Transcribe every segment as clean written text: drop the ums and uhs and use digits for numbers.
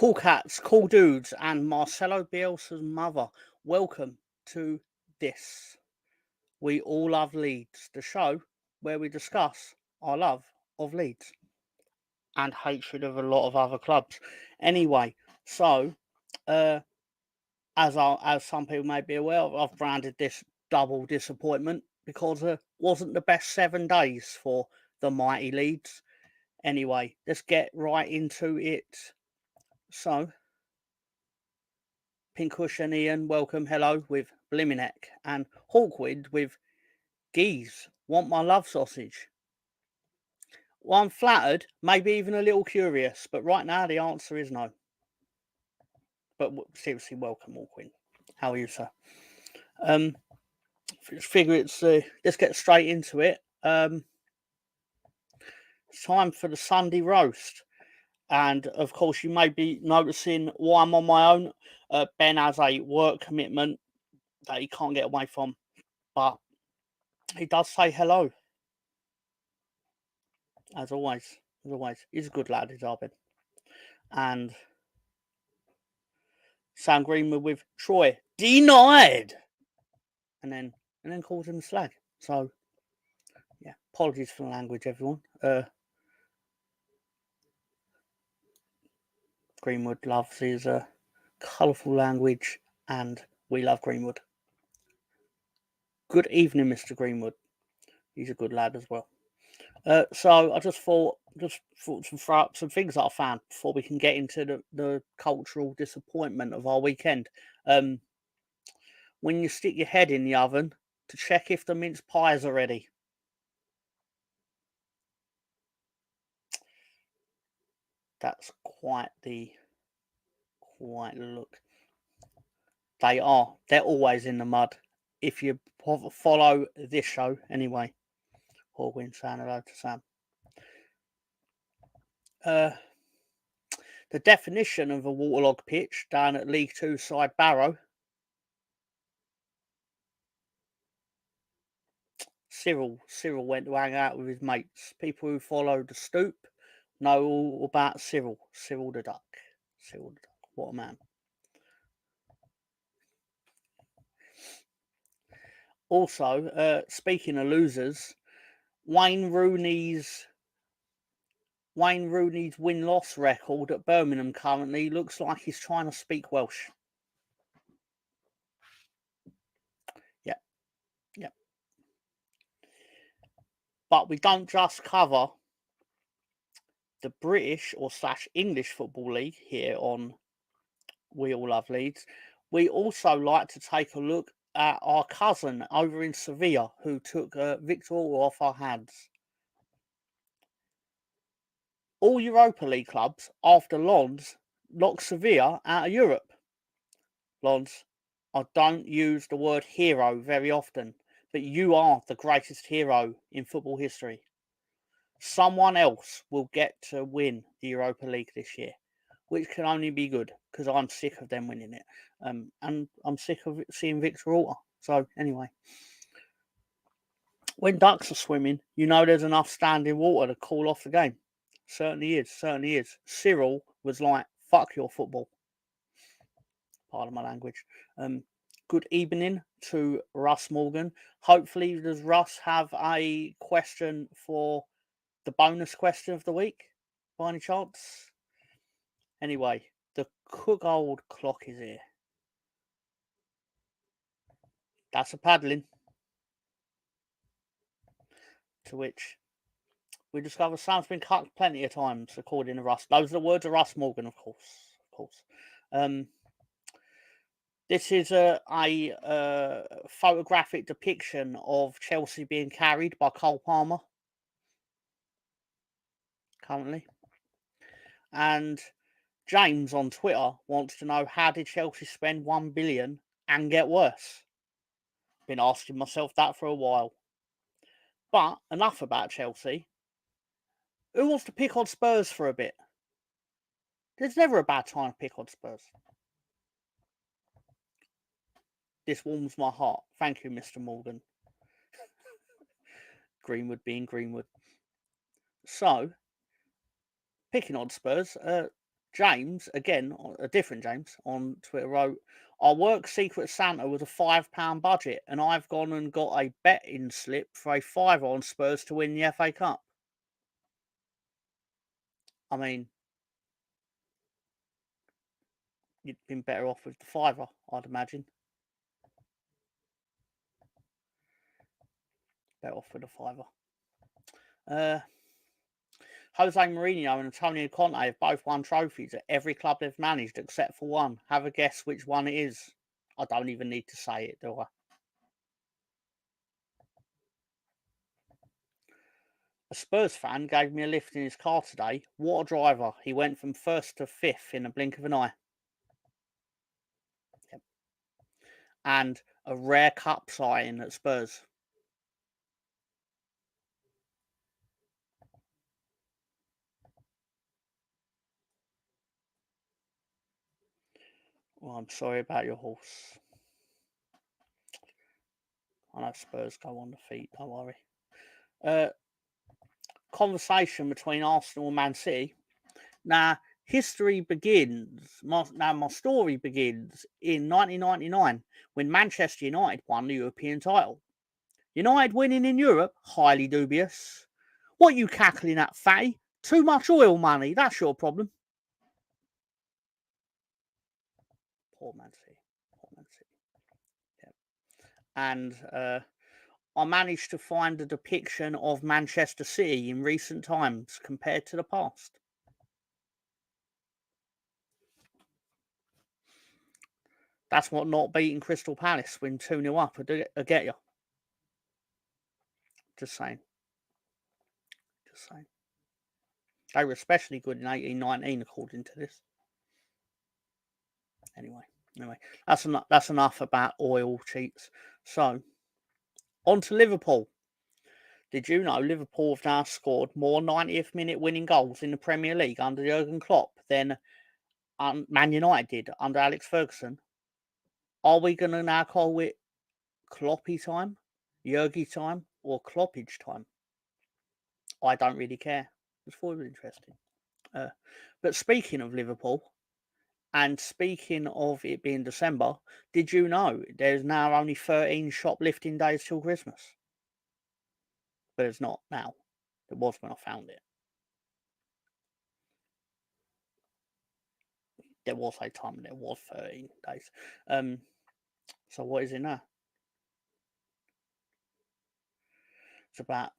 Cool cats, cool dudes, and Marcelo Bielsa's mother. Welcome to this. We All Love Leeds, the show where we discuss our love of Leeds and hatred of a lot of other clubs. Anyway, so as some people may be aware, I've branded this double disappointment because it wasn't the best 7 days for the mighty Leeds. Anyway, let's get right into it. So, Pinkush and Ian, welcome, hello, with Bliminek, and Hawkwind with Geese, want my love sausage. Well, I'm flattered, maybe even a little curious, but right now the answer is no. But seriously, welcome, Hawkwind. How are you, sir? Figure it's let's get straight into it. It's time for the Sunday roast. And of course, you may be noticing why I'm on my own. Ben has a work commitment that he can't get away from, but he does say hello. As always. He's a good lad, is Arbin. And Sam Greenwood with Troy denied, and then calls him slag. So yeah, apologies for the language, everyone. Greenwood loves his colourful language, and we love Greenwood. Good evening, Mr. Greenwood. He's a good lad as well. So I just thought some things that I found before we can get into the cultural disappointment of our weekend. When you stick your head in the oven to check if the mince pies are ready. That's quite the look. They're always in the mud. If you follow this show, anyway. Hawkwind saying hello to Sam. The definition of a waterlogged pitch down at League Two side Barrow. Cyril went to hang out with his mates. People who follow the stoop know all about Cyril. Cyril the Duck. What a man. Also, speaking of losers, Wayne Rooney's win-loss record at Birmingham currently looks like he's trying to speak Welsh. Yeah. But we don't just cover the British or / English Football League here on We All Love Leeds. We also like to take a look at our cousin over in Sevilla who took Victor off our hands. All Europa League clubs after Lens knocked Sevilla out of Europe. Lens, I don't use the word hero very often, but you are the greatest hero in football history. Someone else will get to win the Europa League this year, which can only be good because I'm sick of them winning it. And I'm sick of seeing Victor Orta. So anyway, when ducks are swimming, you know there's enough standing water to cool off the game. Certainly is. Cyril was like, fuck your football. Pardon my language. Good evening to Russ Morgan. Hopefully, does Russ have a question for the bonus question of the week, by any chance? Anyway, the Cook Old clock is here. That's a paddling. To which we discover Sam's been cut plenty of times, according to Russ. Those are the words of Russ Morgan, of course. This is a photographic depiction of Chelsea being carried by Cole Palmer currently. And James on Twitter wants to know, how did Chelsea spend 1 billion and get worse? Been asking myself that for a while. But enough about Chelsea. Who wants to pick on Spurs for a bit? There's never a bad time to pick on Spurs. This warms my heart. Thank you, Mr. Morgan. Greenwood being Greenwood. So, picking on Spurs, James, again, a different James on Twitter wrote, "Our work Secret Santa was a £5 budget, and I've gone and got a betting slip for a fiver on Spurs to win the FA Cup." I mean, you'd been better off with the fiver, I'd imagine. Better off with a fiver. Jose Mourinho and Antonio Conte have both won trophies at every club they've managed except for one. Have a guess which one it is. I don't even need to say it, do I? A Spurs fan gave me a lift in his car today. What a driver. He went from first to fifth in a blink of an eye. Yep. And a rare cup sign at Spurs. Well, I'm sorry about your horse. I know Spurs go on the feet, don't worry. Conversation between Arsenal and Man City. Now, history begins. My story begins in 1999 when Manchester United won the European title. United winning in Europe, highly dubious. What you cackling at, fatty? Too much oil money, that's your problem. Poor Man City. Poor Man City. Yeah. And I managed to find a depiction of Manchester City in recent times compared to the past. That's what not beating Crystal Palace when 2-0 up will get you. Just saying. Just saying. They were especially good in 1819, according to this. Anyway, that's enough about oil cheats. So, on to Liverpool. Did you know Liverpool have now scored more 90th minute winning goals in the Premier League under Jurgen Klopp than Man United did under Alex Ferguson? Are we going to now call it Kloppy time, Jurgy time, or Kloppage time? I don't really care. It's thought it was interesting. But speaking of Liverpool, and speaking of it being December, did you know there's now only 13 shoplifting days till Christmas? But it's not now. It was when I found it. There was a time there was 13 days. So what is it now? It's about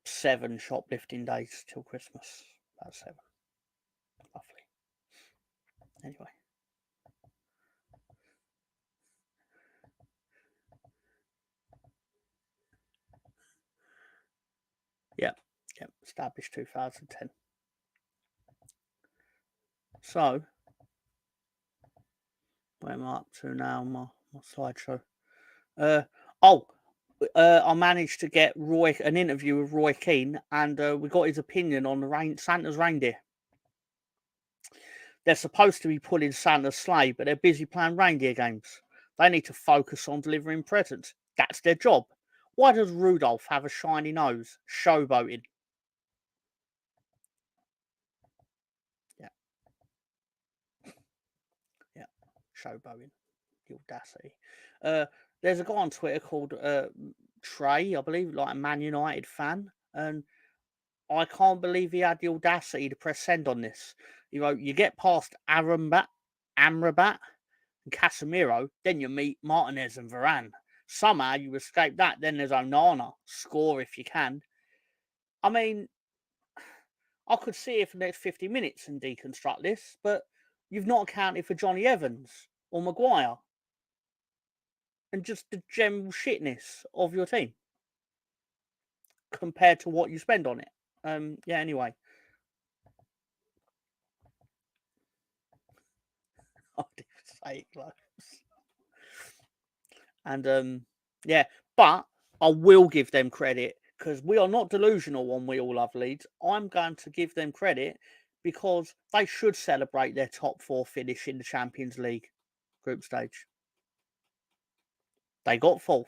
7 shoplifting days till Christmas. About 7, roughly. Anyway. Yep. Established 2010. So, where am I up to now on my slideshow? I managed to get an interview with Roy Keane, and we got his opinion on the Santa's reindeer. They're supposed to be pulling Santa's sleigh, but they're busy playing reindeer games. They need to focus on delivering presents. That's their job. Why does Rudolph have a shiny nose? Showboating. Yeah. Yeah. Showboating. The audacity. There's a guy on Twitter called Trey, I believe, like a Man United fan, and I can't believe he had the audacity to press send on this. You know, you get past Amrabat, and Casemiro, then you meet Martinez and Varane. Somehow you escape that. Then there's Onana. Score if you can. I mean, I could see it for the next 50 minutes and deconstruct this, but you've not accounted for Johnny Evans or Maguire and just the general shitness of your team compared to what you spend on it. Yeah, anyway. I did say it close. And yeah, but I will give them credit because we are not delusional when we all love Leeds. I'm going to give them credit because they should celebrate their top 4 finish in the Champions League group stage. They got 4th.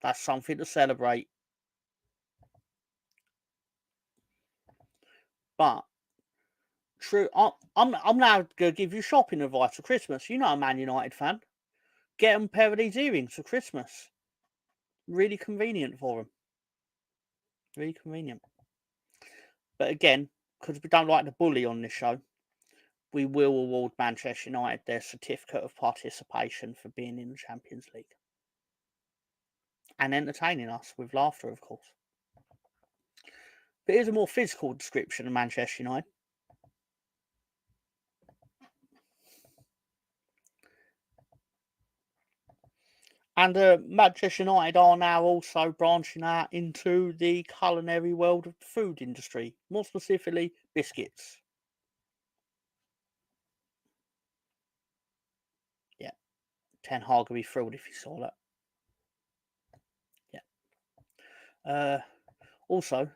That's something to celebrate. But True. I'm now going to give you shopping advice for Christmas. You're not a Man United fan. Get them a pair of these earrings for Christmas. Really convenient for them. Really convenient. But again, because we don't like the bully on this show, we will award Manchester United their certificate of participation for being in the Champions League. And entertaining us with laughter, of course. But here's a more physical description of Manchester United. And Manchester United are now also branching out into the culinary world of the food industry, more specifically biscuits. Yeah, Ten Hag would be thrilled if he saw that. Yeah. Also,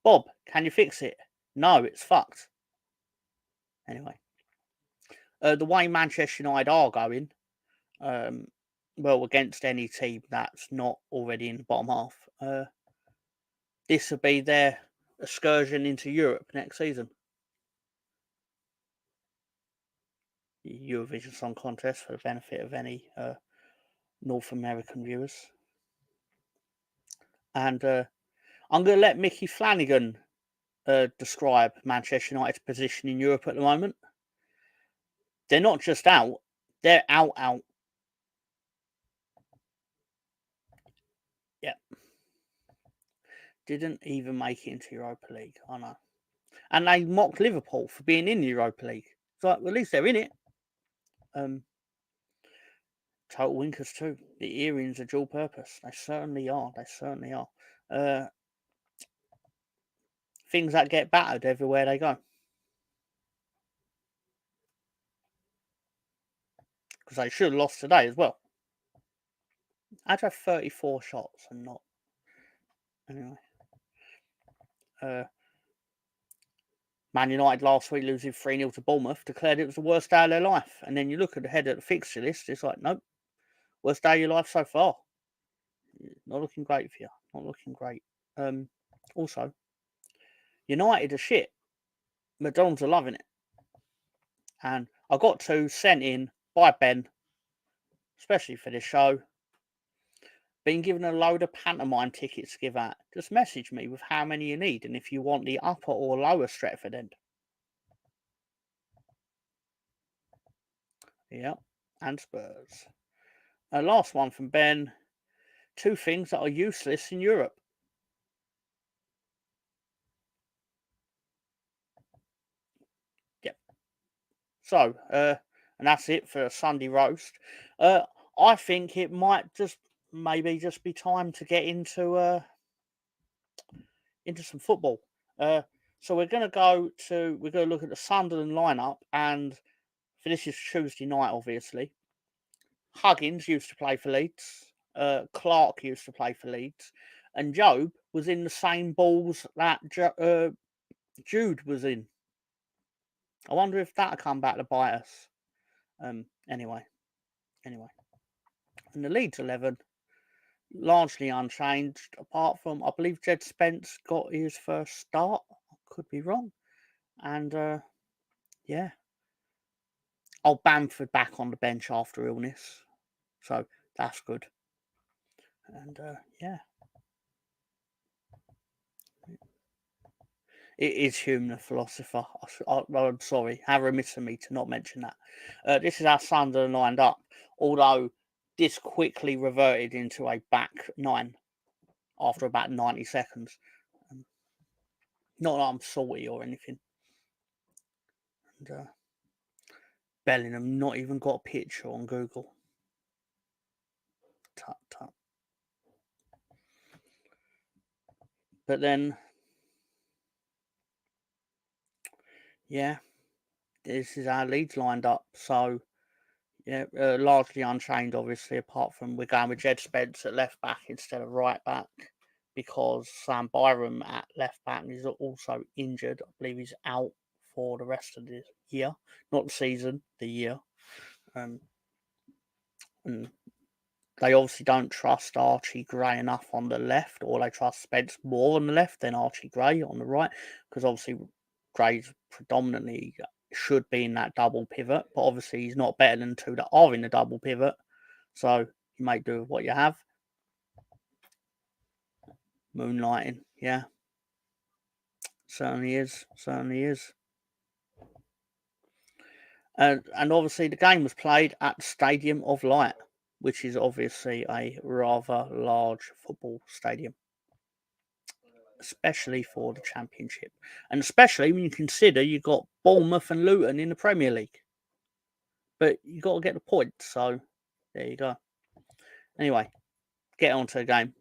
Bob, can you fix it? No, it's fucked. Anyway, the way Manchester United are going, well, against any team that's not already in the bottom half, this will be their excursion into Europe next season. The Eurovision Song Contest for the benefit of any North American viewers. And I'm going to let Mickey Flanagan describe Manchester United's position in Europe at the moment. They're not just out, they're out. Yeah. Didn't even make it into Europa League, I know. And they mocked Liverpool for being in the Europa League. It's like, well, at least they're in it. Total winkers too. The earrings are dual purpose. They certainly are. Things that get battered everywhere they go. Because they should have lost today as well. I'd have 34 shots and not. Anyway. Man United last week losing 3-0 to Bournemouth declared it was the worst day of their life. And then you look at the head of the fixture list, it's like, nope, worst day of your life so far. Not looking great for you. Not looking great. Also, United are shit. McDonald's are loving it. And I got two sent in by Ben, especially for this show. Been given a load of pantomime tickets to give out. Just message me with how many you need and if you want the upper or lower Stretford end. Yep, and Spurs. Last one from Ben. 2 things that are useless in Europe. Yep. So, and that's it for a Sunday roast. I think it might maybe just be time to get into some football. So we're going to look at the Sunderland lineup, and for this is Tuesday night, obviously. Huggins used to play for Leeds. Clark used to play for Leeds, and Job was in the same balls that Jude was in. I wonder if that'll come back to bite us. Anyway. And the Leeds 11, largely unchanged, apart from, I believe Jed Spence got his first start. I could be wrong. And, yeah. Old Bamford back on the bench after illness. So, that's good. And, yeah. It is Hume the Philosopher. I'm sorry. How remiss of me to not mention that. This is how Sunderland lined up. Although this quickly reverted into a back 9 after about 90 seconds. Not that I'm salty or anything. And Bellingham not even got a picture on Google. Tut. But then, yeah, this is how Leeds lined up. So, yeah, largely unchanged, obviously, apart from we're going with Jed Spence at left back instead of right back because Sam Byram at left back is also injured. I believe he's out for the rest of the year, not the season, the year. And they obviously don't trust Archie Gray enough on the left, or they trust Spence more on the left than Archie Gray on the right, because obviously Gray's predominantly should be in that double pivot, but obviously he's not better than two that are in the double pivot. So you make do with what you have. Moonlighting, yeah. Certainly is. And obviously the game was played at the Stadium of Light, which is obviously a rather large football stadium, especially for the Championship. And especially when you consider you've got Bournemouth and Luton in the Premier League. But you got to get the point, so there you go. Anyway, get on to the game.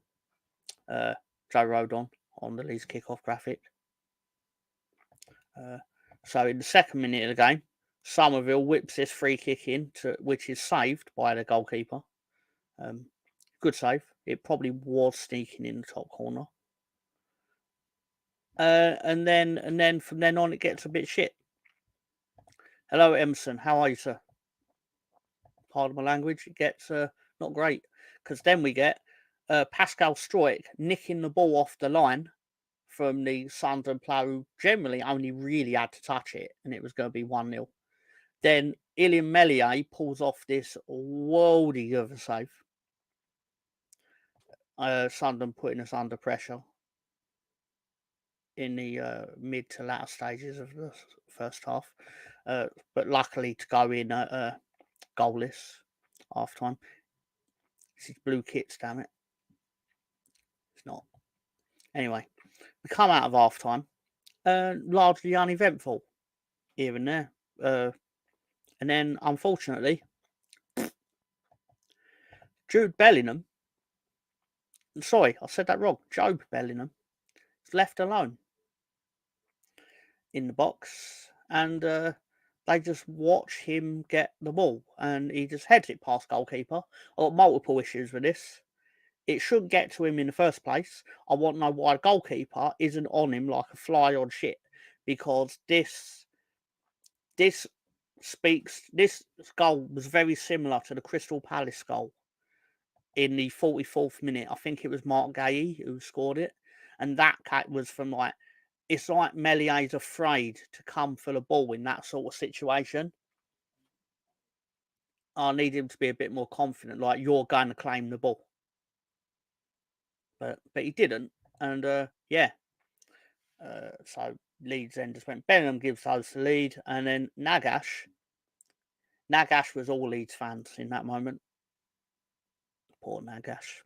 Joe Rodon on the Leeds kickoff graphic. So in the second minute of the game, Somerville whips this free kick in, which is saved by the goalkeeper. Good save. It probably was sneaking in the top corner. And then from then on, it gets a bit shit. Hello, Emerson. How are you, sir? Pardon my language. It gets not great, because then we get Pascal Struijk nicking the ball off the line from the Sunderland player who generally only really had to touch it, and it was going to be 1-0. Then Ilian Meslier pulls off this worldy of a save. Sunderland putting us under pressure in the mid to latter stages of the first half. But luckily to go in goalless half time. This is blue kits, damn it. It's not. Anyway, we come out of half time, largely uneventful here and there. And then, unfortunately, Jude Bellingham, sorry, I said that wrong, Jobe Bellingham, is left alone in the box, and they just watch him get the ball, and he just heads it past goalkeeper. I've got multiple issues with this. It shouldn't get to him in the first place. I want to know why the goalkeeper isn't on him like a fly on shit, because this goal was very similar to the Crystal Palace goal in the 44th minute. I think it was Mark Gay who scored it, and that was from it's like Mellier's afraid to come for the ball in that sort of situation. I need him to be a bit more confident, like you're going to claim the ball. But he didn't, and so Leeds then just went. Bellingham gives us the lead, and then Nagash was all Leeds fans in that moment. Poor Nagash.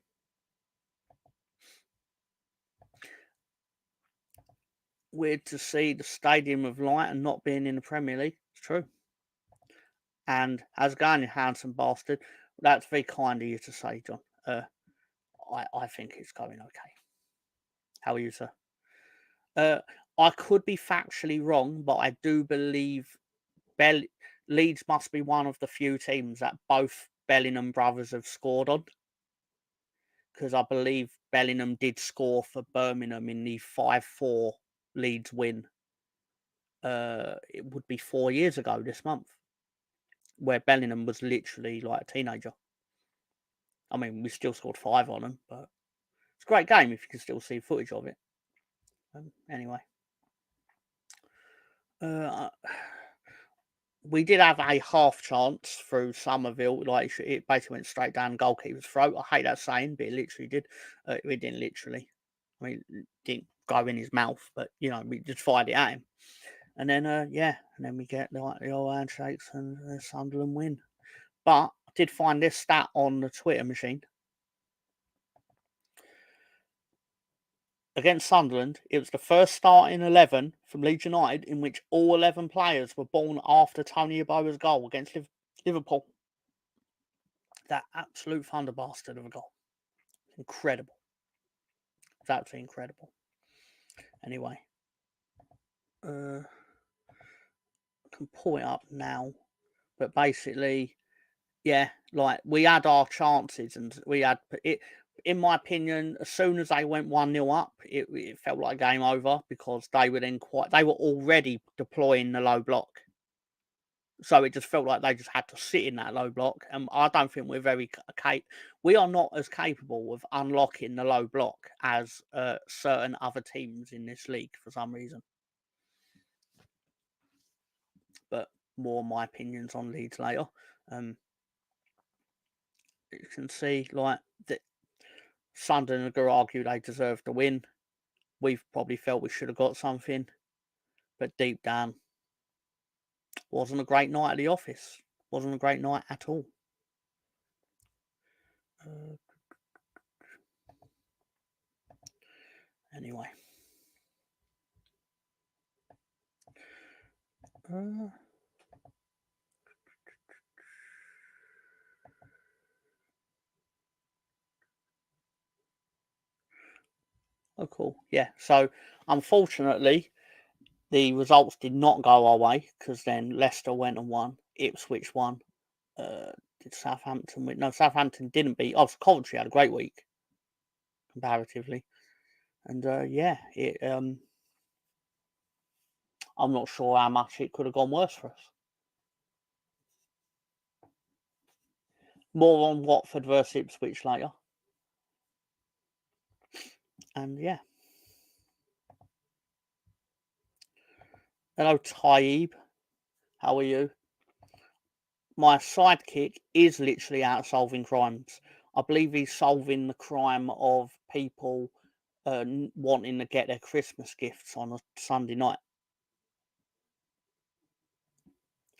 Weird to see the Stadium of Light and not being in the Premier League. It's true. And how's it going, you handsome bastard? That's very kind of you to say, John. I think it's going okay. How are you, sir? I could be factually wrong, but I do believe Leeds must be one of the few teams that both Bellingham brothers have scored on. Because I believe Bellingham did score for Birmingham in the 5-4 Leeds win. It would be 4 years ago this month, where Bellingham was literally like a teenager. I mean, we still scored 5 on them, but it's a great game if you can still see footage of it. Anyway. We did have a half chance through Somerville. Like it basically went straight down the goalkeeper's throat. I hate that saying, but it literally did. It didn't literally. I mean, it didn't go in his mouth, but we just fired it at him. And then, and then we get the old handshakes and Sunderland win. But I did find this stat on the Twitter machine. Against Sunderland, it was the first starting 11 from Leeds United in which all 11 players were born after Tony Yeboah's goal against Liverpool. That absolute thunder bastard of a goal. Incredible. It's absolutely incredible. Anyway. I can pull it up now. But basically, yeah, like we had our chances and we had it. In my opinion, as soon as they went 1-0 up, it felt like game over because they were already deploying the low block. So it just felt like they just had to sit in that low block. And I don't think we're we are not as capable of unlocking the low block as certain other teams in this league for some reason. more of my opinions on Leeds later. You can see, like, that Sunderland are going to argue they deserve to win. We've probably felt we should have got something, but deep down, wasn't a great night at the office. Wasn't a great night at all. Anyway. Oh, cool. Yeah. So, unfortunately, the results did not go our way because then Leicester went and won. Ipswich won. Did Southampton win? No, Southampton didn't beat. Oh, Coventry had a great week comparatively, and yeah, it. I'm not sure how much it could have gone worse for us. More on Watford versus Ipswich later, and yeah. Hello, Taib. How are you? My sidekick is literally out solving crimes. I believe he's solving the crime of people wanting to get their Christmas gifts on a Sunday night.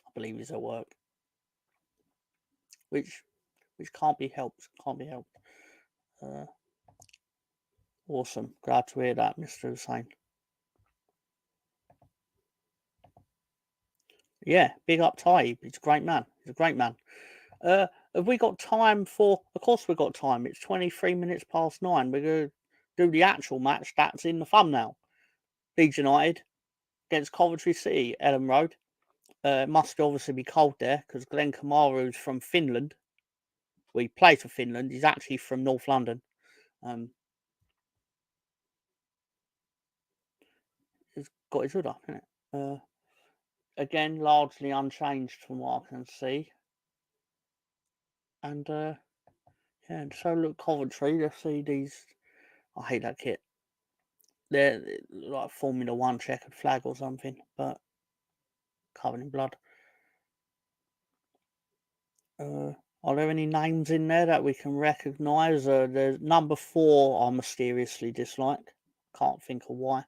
I believe he's at work, which can't be helped. Can't be helped. Awesome. Glad to hear that, Mr. Hussain. Yeah, big up Taib. He's a great man. He's a great man. Have we got time for? Of course, we've got time. It's 23 minutes past 9. We're going to do the actual match that's in the thumbnail. Leeds United against Coventry City, Ellen Road. Must obviously be cold there because Glenn Kamaru's from Finland. Well, he plays for Finland. He's actually from North London. He's got his hood up, isn't it? Again, largely unchanged from what I can see. And yeah, so look, Coventry, let's see these. I hate that kit. They're like Formula One checkered flag or something, but covered in blood. Are there any names in there that we can recognise? There's number 4 I mysteriously dislike. Can't think of why.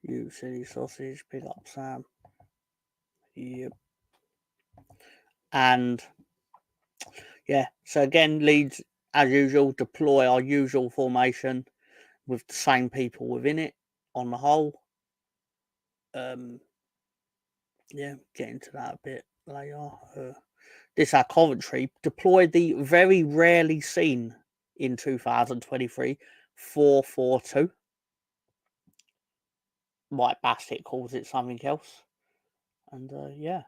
You silly sausage, pick up Sam. Yep. And yeah, so again, Leeds, as usual, deploy our usual formation with the same people within it on the whole. Yeah, get into that a bit later. This our Coventry deployed the very rarely seen in 2023 4-4-2. Mike Bassett calls it something else. And yeah.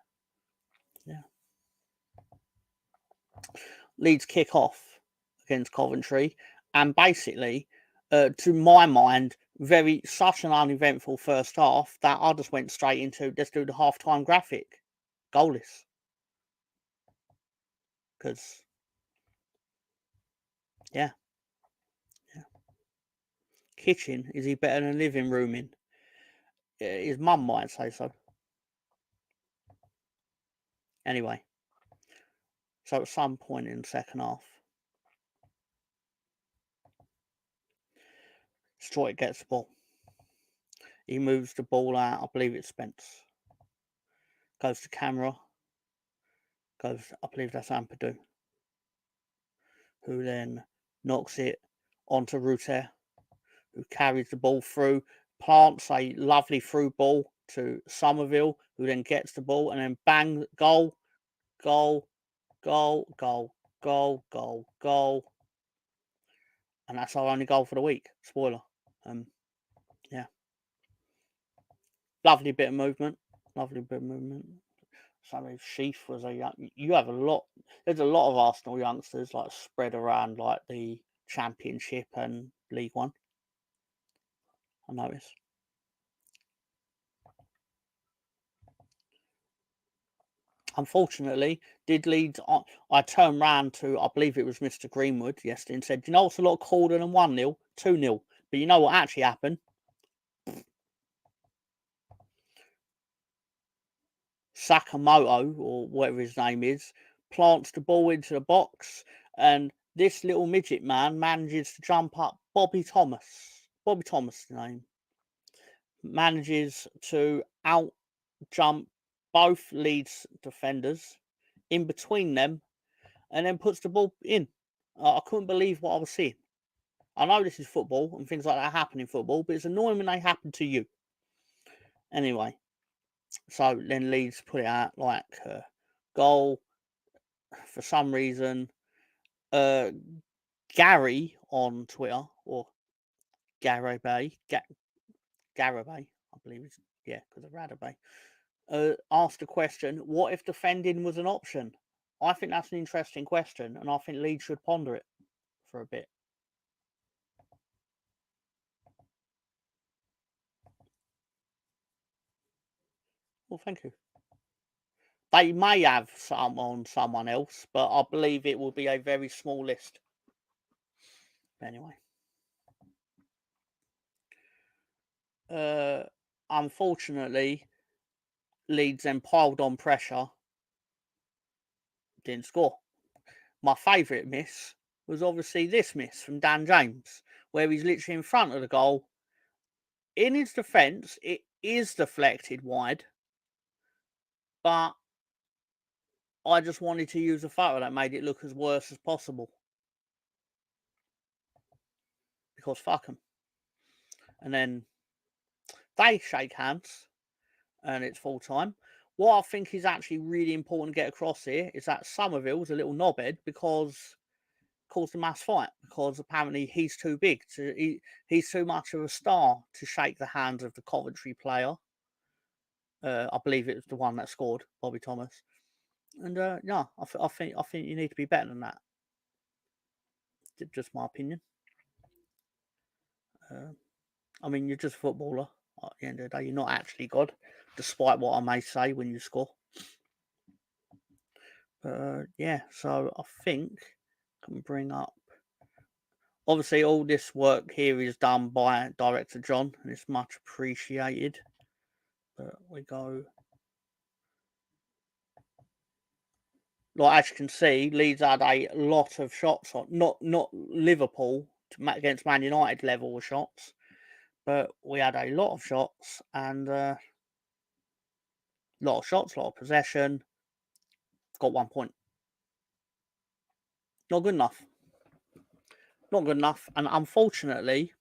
Leeds kick off against Coventry, and basically, to my mind, such an uneventful first half that I just went straight into let's do the halftime graphic, goalless, because yeah, kitchen is he better than living room in? His mum might say so. Anyway, so at some point in the second half, Stroy gets the ball. He moves the ball out. I believe it's Spence. Goes to camera. I believe that's Ampadu, who then knocks it onto Ruter, who carries the ball through, plants a lovely through ball to Somerville, who then gets the ball, and then bang, goal, goal, goal, goal, goal, goal, goal. And that's our only goal for the week. Spoiler. Yeah. Lovely bit of movement. Sammy Sheaf was a young. You have a lot. There's a lot of Arsenal youngsters like spread around like the Championship and League One. I noticed. Unfortunately, did Leeds. I turned round to, I believe it was Mr. Greenwood yesterday and said, "You know, it's a lot colder than 1-0, 2-0." But you know what actually happened? Sakamoto, or whatever his name is, plants the ball into the box, and this little midget man manages to jump up. Bobby Thomas, the name, manages to out jump both Leeds defenders in between them, and then puts the ball in. I couldn't believe what I was seeing. I know this is football and things like that happen in football, but it's annoying when they happen to you. Anyway, so then Leeds put it out like goal. For some reason, Gary on Twitter, or Garabay, Garabay, I believe it's, yeah, because of Radabay, asked a question: what if defending was an option? I think that's an interesting question, and I think Leeds should ponder it for a bit. Well, thank you. They may have someone else, but I believe it will be a very small list. Anyway, unfortunately, Leeds then piled on pressure, didn't score. My favourite miss was obviously this miss from Dan James, where he's literally in front of the goal. In his defence, it is deflected wide, but I just wanted to use a photo that made it look as worse as possible. Because fuck them. And then they shake hands, and it's full time. What I think is actually really important to get across here is that Somerville's a little knobhead because caused a mass fight, because apparently he's too big he's too much of a star to shake the hands of the Coventry player. I believe it was the one that scored, Bobby Thomas. And yeah, I think you need to be better than that. Just my opinion. I mean, you're just a footballer. At the end of the day, you're not actually God, despite what I may say when you score. Yeah, so I think I can bring up. Obviously, all this work here is done by Director John, and it's much appreciated. But we go. Like, as you can see, Leeds had a lot of shots on, not Liverpool against Man United level of shots, but we had a lot of shots, and a lot of possession. Got 1 point. Not good enough. Not good enough, and unfortunately,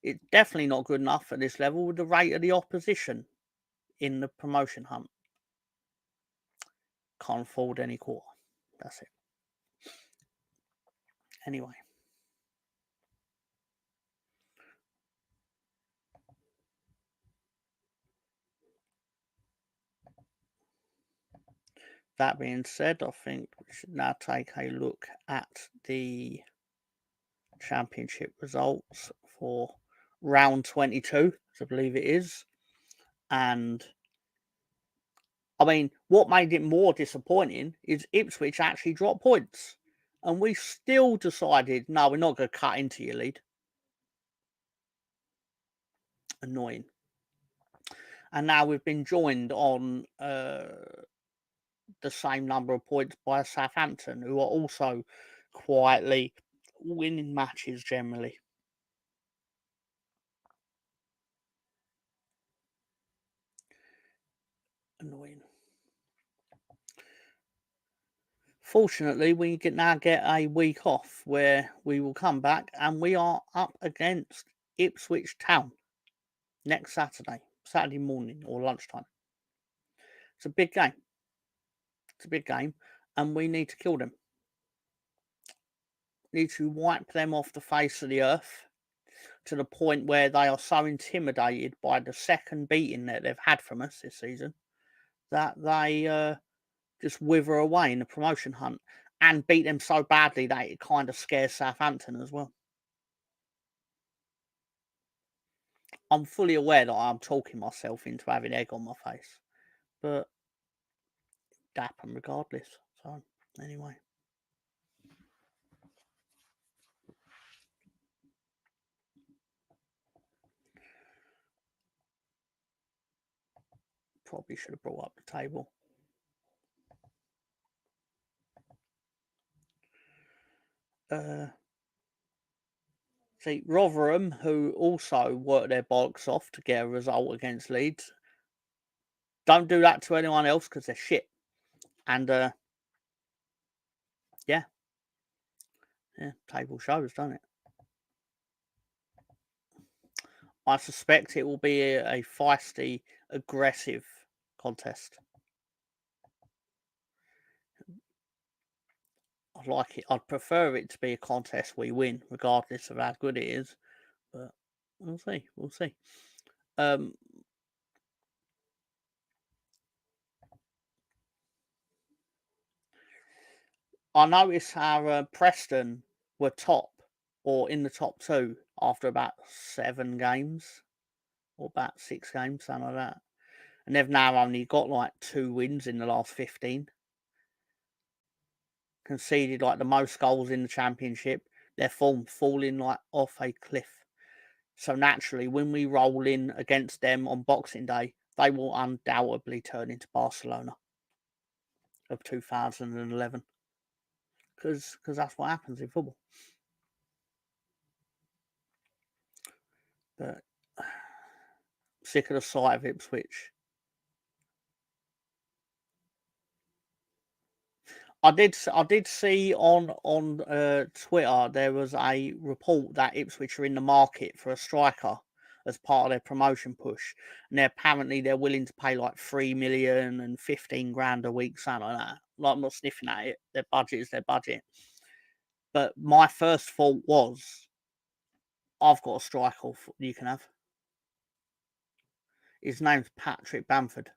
it's definitely not good enough at this level with the rate of the opposition in the promotion hunt. Can't afford any quarter. That's it. Anyway. That being said, I think we should now take a look at the championship results for round 22, I believe it is. And I mean, what made it more disappointing is Ipswich actually dropped points. And we still decided, no, we're not going to cut into your lead. Annoying. And now we've been joined on the same number of points by Southampton, who are also quietly winning matches generally. Annoying. Fortunately, we can now get a week off where we will come back and we are up against Ipswich Town next Saturday morning or lunchtime. It's a big game. It's a big game, and we need to kill them. We need to wipe them off the face of the earth to the point where they are so intimidated by the second beating that they've had from us this season that they just wither away in the promotion hunt, and beat them so badly that it kind of scares Southampton as well. I'm fully aware that I'm talking myself into having egg on my face, but it happened regardless. So, anyway. Probably should have brought up the table. See, Rotherham, who also worked their bollocks off to get a result against Leeds, don't do that to anyone else because they're shit. And yeah, table shows, doesn't it? I suspect it will be a feisty, aggressive contest. I like it. I'd prefer it to be a contest we win, regardless of how good it is. But we'll see. We'll see. I noticed our Preston were top or in the top 2 after about 7 games or about 6 games, something like that. And they've now only got like 2 wins in the last 15. Conceded like the most goals in the Championship. Their form falling like off a cliff. So naturally, when we roll in against them on Boxing Day, they will undoubtedly turn into Barcelona of 2011. Because that's what happens in football. But sick of the sight of Ipswich. I did see on Twitter there was a report that Ipswich are in the market for a striker as part of their promotion push, and they're willing to pay like 3 million and 15 grand a week, something like that. Like, I'm not sniffing at it. Their budget is their budget. But my first thought was, I've got a striker you can have. His name's Patrick Bamford.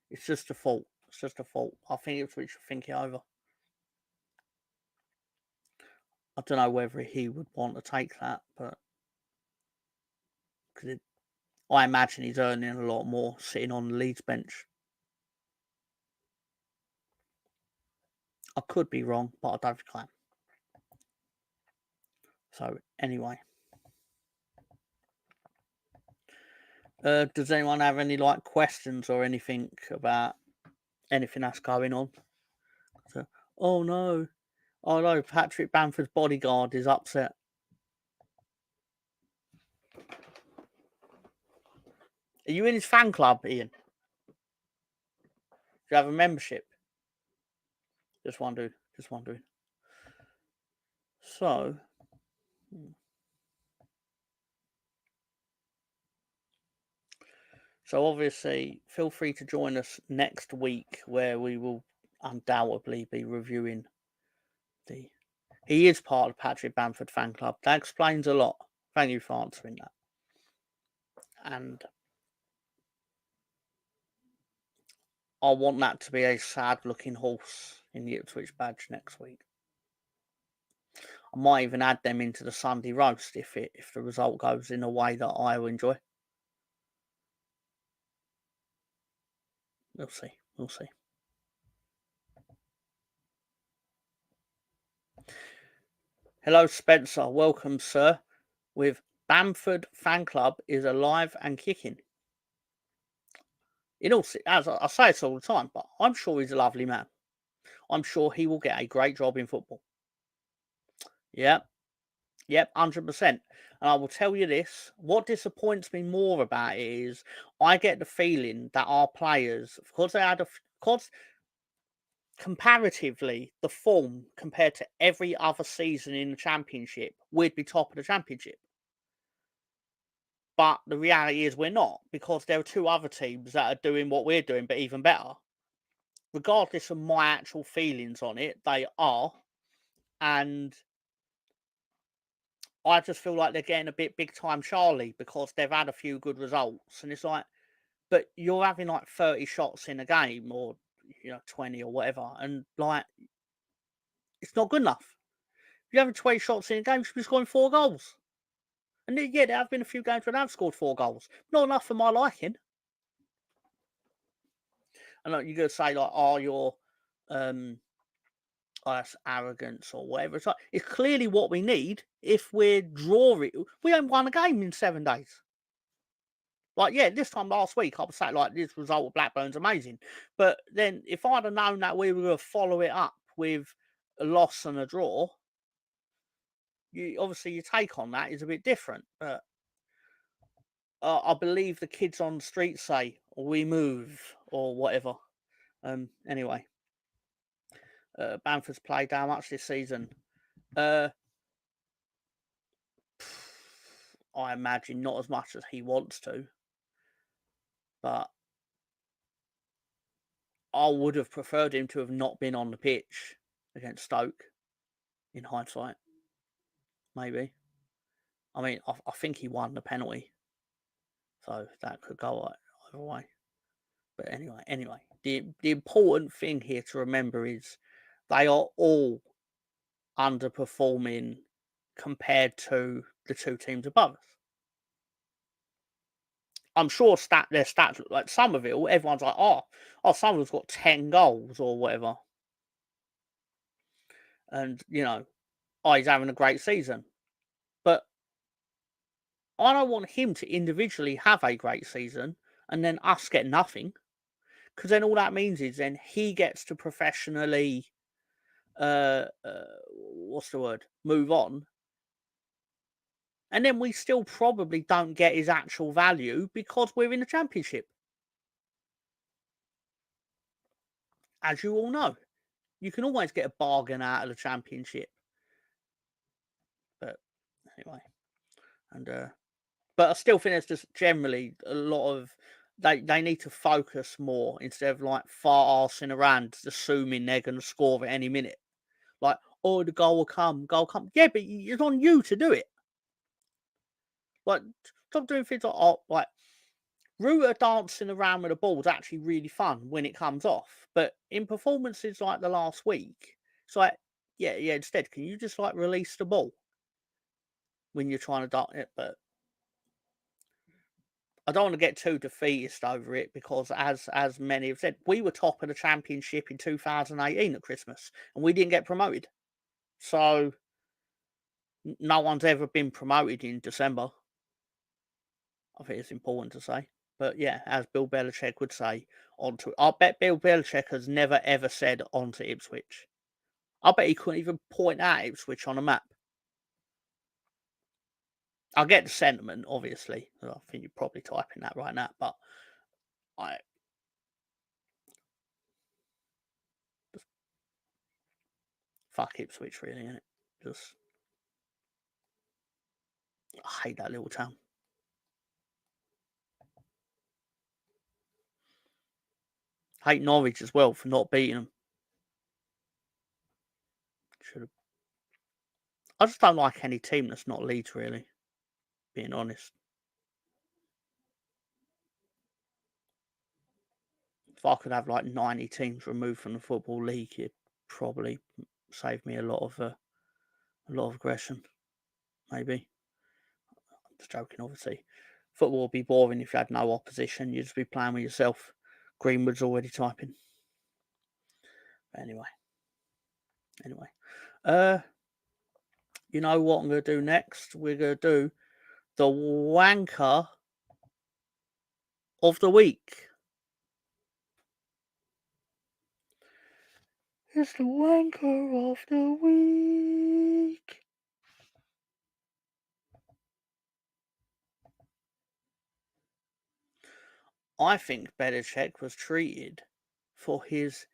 It's just a thought. It's just a thought. I think Ipswich should think it over. I don't know whether he would want to take that, but because I imagine he's earning a lot more sitting on the Leeds bench. I could be wrong, but I don't think I am. So anyway, does anyone have any like questions or anything about anything that's going on? So, oh no, Patrick Bamford's bodyguard is upset. Are you in his fan club, Ian? Do you have a membership? Just wondering. So, obviously, feel free to join us next week where we will undoubtedly be reviewing he is part of Patrick Bamford fan club. That explains a lot. Thank you for answering that. And I want that to be a sad-looking horse in the Ipswich badge next week. I might even add them into the Sunday roast if the result goes in a way that I will enjoy. We'll see. Hello, Spencer. Welcome, sir. With Bamford fan club is alive and kicking. As I say it all the time, but I'm sure he's a lovely man. I'm sure he will get a great job in football. Yep, 100%. And I will tell you this, what disappoints me more about it is I get the feeling that our players, because comparatively, the form compared to every other season in the Championship, we'd be top of the Championship. But the reality is we're not, because there are 2 other teams that are doing what we're doing, but even better. Regardless of my actual feelings on it, they are. And I just feel like they're getting a bit big time Charlie because they've had a few good results. And it's like, but you're having like 30 shots in a game or, 20 or whatever. And like, it's not good enough. If you're having 20 shots in a game, you should be scoring 4 goals. And yeah, there have been a few games where they've scored 4 goals. Not enough for my liking. And like, you're going to say, like, you're, that's arrogance or whatever. It's clearly what we need if we're drawing. We haven't won a game in 7 days. Like, yeah, this time last week, I was saying, like, this result of Blackburn's amazing. But then if I'd have known that we were going to follow it up with a loss and a draw, obviously your take on that is a bit different. But I believe the kids on the street say, we move, or whatever. Anyway, Bamford's played how much this season? Uh, I imagine not as much as he wants to, but I would have preferred him to have not been on the pitch against Stoke, in hindsight, maybe. I mean, I think he won the penalty, so that could go either way. But anyway, the important thing here to remember is they are all underperforming compared to the two teams above us. I'm sure their stats look like Somerville. Everyone's like, oh, Somerville's got 10 goals or whatever, and he's having a great season. But I don't want him to individually have a great season and then us get nothing, because then all that means is then he gets to professionally, what's the word, move on, and then we still probably don't get his actual value because we're in the Championship. As you all know, you can always get a bargain out of the Championship. But anyway, but I still think there's just generally a lot of they need to focus more instead of like far-arsing around, assuming they're going to score at any minute. Like, oh, the goal will come. Yeah, but it's on you to do it. Like, stop doing things like, like Ruta dancing around with the ball is actually really fun when it comes off. But in performances like the last week, it's like, yeah. Instead, can you just like release the ball when you're trying to dart it? But I don't want to get too defeatist over it because, as many have said, we were top of the Championship in 2018 at Christmas, and we didn't get promoted. So no one's ever been promoted in December. I think it's important to say. But yeah, as Bill Belichick would say, I bet Bill Belichick has never ever said on to Ipswich. I bet he couldn't even point out Ipswich on a map. I get the sentiment, obviously. I think you're probably typing that right now, but fuck Ipswich, really, innit? Just I hate that little town. Hate Norwich as well for not beating them. Should have. I just don't like any team that's not Leeds, really. Being honest. If I could have like 90 teams removed from the Football League, it'd probably save me a lot of aggression. Maybe. I'm just joking, obviously. Football would be boring if you had no opposition. You'd just be playing with yourself. Greenwood's already typing. But anyway. You know what I'm going to do next? We're going to do the wanker of the week. It's the wanker of the week. I think Belichick was treated for his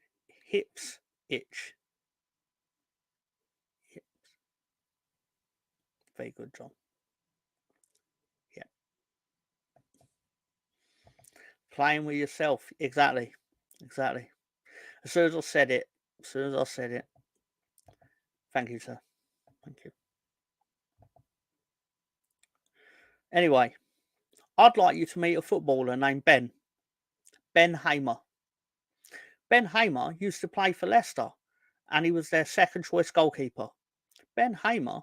hips itch. Very good, John. Yeah. Playing with yourself. Exactly. As soon as I said it. Thank you, sir. Thank you. Anyway, I'd like you to meet a footballer named Ben. Ben Hamer. Ben Hamer used to play for Leicester, and he was their second choice goalkeeper. Ben Hamer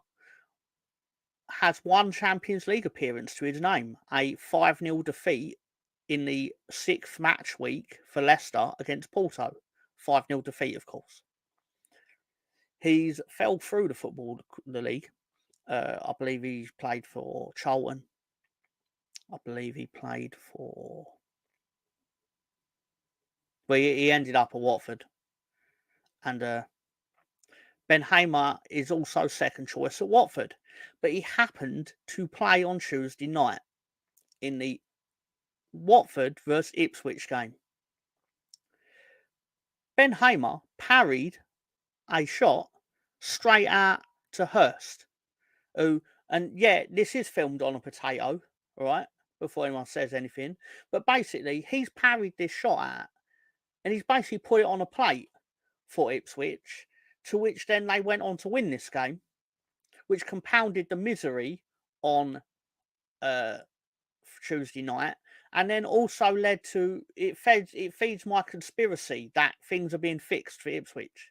has one Champions League appearance to his name, a 5-0 defeat in the 6th match week for Leicester against Porto. 5-0 defeat, of course. He's fell through the league. I believe he's played for Charlton. I believe he played for. Well, he ended up at Watford, and Ben Hamer is also second choice at Watford, but he happened to play on Tuesday night in the Watford versus Ipswich game. Ben Hamer parried a shot straight out to Hurst, who, and yeah, this is filmed on a potato, right? Before anyone says anything, but basically he's parried this shot out, and he's basically put it on a plate for Ipswich, to which then they went on to win this game, which compounded the misery on Tuesday night, and then also led to it feeds my conspiracy that things are being fixed for Ipswich,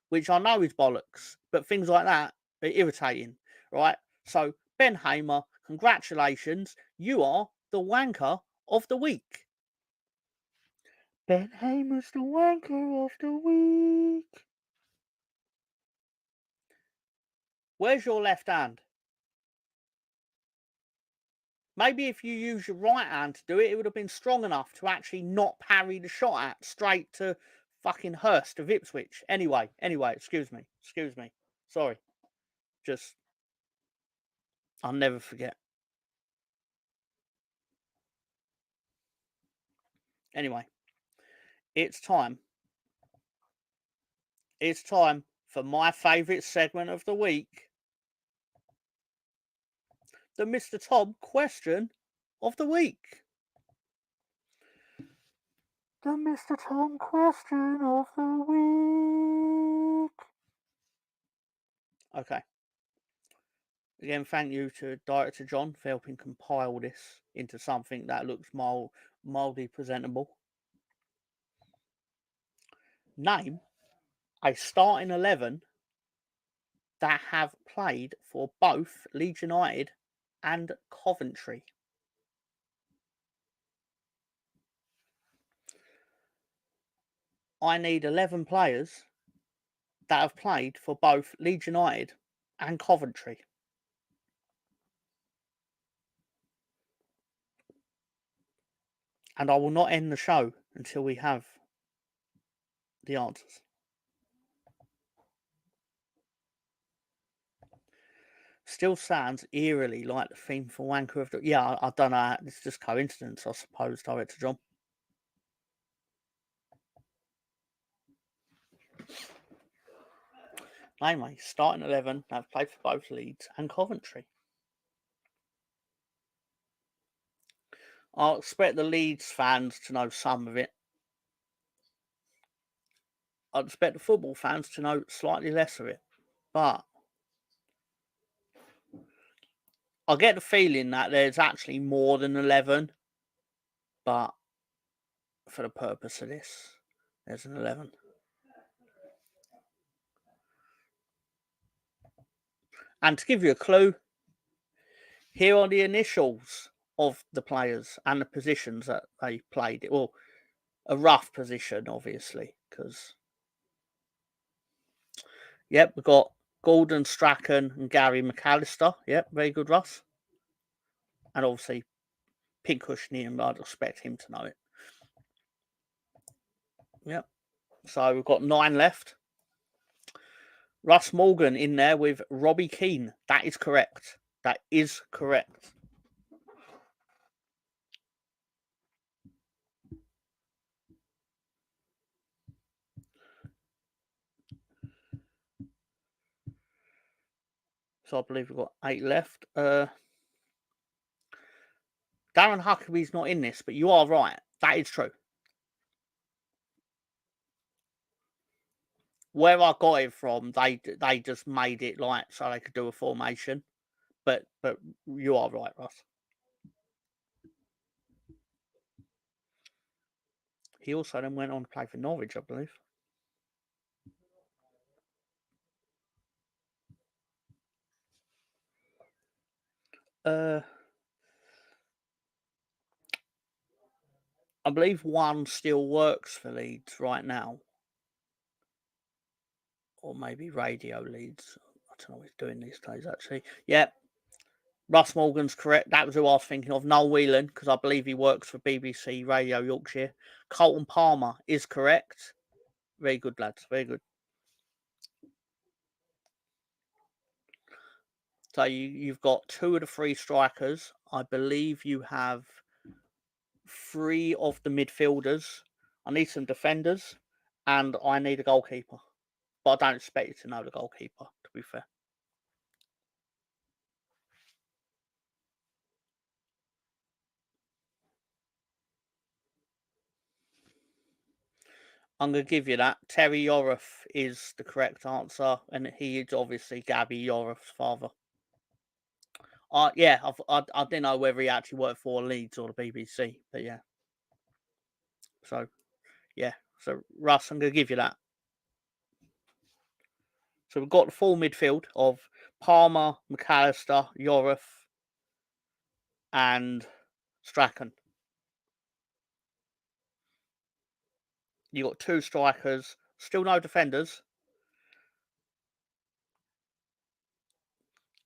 which I know is bollocks, but things like that are irritating, right? So Ben Hamer, congratulations, you are the wanker of the week. Ben Hamer's the wanker of the week. Where's your left hand? Maybe if you use your right hand to do it, it would have been strong enough to actually not parry the shot at straight to fucking Hurst of Ipswich. Anyway, excuse me. Sorry. Just, I'll never forget. Anyway, it's time. It's time for my favourite segment of the week. The Mr. Tom question of the week. The Mr. Tom question of the week. Okay. Again, thank you to Director John for helping compile this into something that looks mildly presentable. Name a starting 11 that have played for both Leeds United and Coventry. I need 11 players that have played for both Leeds United and Coventry. And I will not end the show until we have the answers. Still sounds eerily like the theme for Wanker of the... Yeah, I don't know. It's just coincidence, I suppose, Director John. Anyway, starting 11 that have played for both Leeds and Coventry. I expect the Leeds fans to know some of it. I expect the football fans to know slightly less of it. But I get the feeling that there's actually more than 11. But for the purpose of this, there's an 11. And to give you a clue, here are the initials of the players and the positions that they played. Well, a rough position, obviously, because... Yep, we've got Gordon Strachan and Gary McAllister. Yep, very good, Russ. And obviously, Pincushion, and I'd expect him to know it. Yep. So we've got 9 left. Russ Morgan in there with Robbie Keane. That is correct. So I believe we've got 8 left. Darren Huckabee's not in this, but you are right. That is true. Where I got it from, they just made it like so they could do a formation. But you are right, Russ. He also then went on to play for Norwich, I believe. I believe one still works for Leeds right now. Or maybe Radio Leeds. I don't know what he's doing these days, actually. Yep. Russ Morgan's correct. That was who I was thinking of. Noel Whelan, because I believe he works for BBC Radio Yorkshire. Colton Palmer is correct. Very good, lads. Very good. So you've got 2 of the 3 strikers. I believe you have 3 of the midfielders. I need some defenders, and I need a goalkeeper. But I don't expect you to know the goalkeeper, to be fair. I'm going to give you that. Terry Yorath is the correct answer, and he is obviously Gabby Yorath's father. Yeah, I didn't know whether he actually worked for Leeds or the BBC, but yeah. So, yeah. So, Russ, I'm going to give you that. So, we've got the full midfield of Palmer, McAllister, Yorath, and Strachan. You got 2 strikers, still no defenders.